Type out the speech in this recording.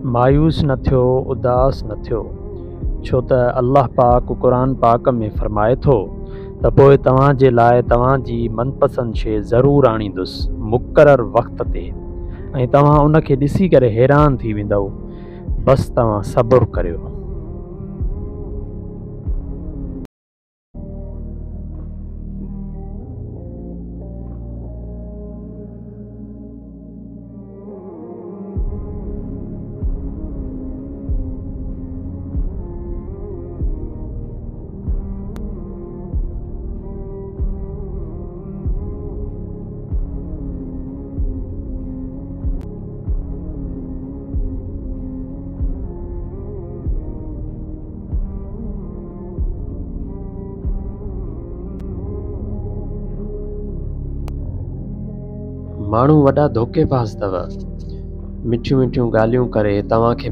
मायूस न थियो, उदास न थियो, छो त अल्लाह पाक क़ुरान पाक में फरमाए थो त पोइ तव्हां जे लाइ तव्हां जी मनपसंद शइ ज़रूरु आणींदुसि मुक़रर वक़्त ते, ऐं तव्हां उन खे ॾिसी करे हैरान थी वेंदव। बस तव्हां सब्र करियो। माण्हू वॾा धोखेबाज़ अथव, मिठियूं मिठियूं ॻाल्हियूं करे तव्हां खे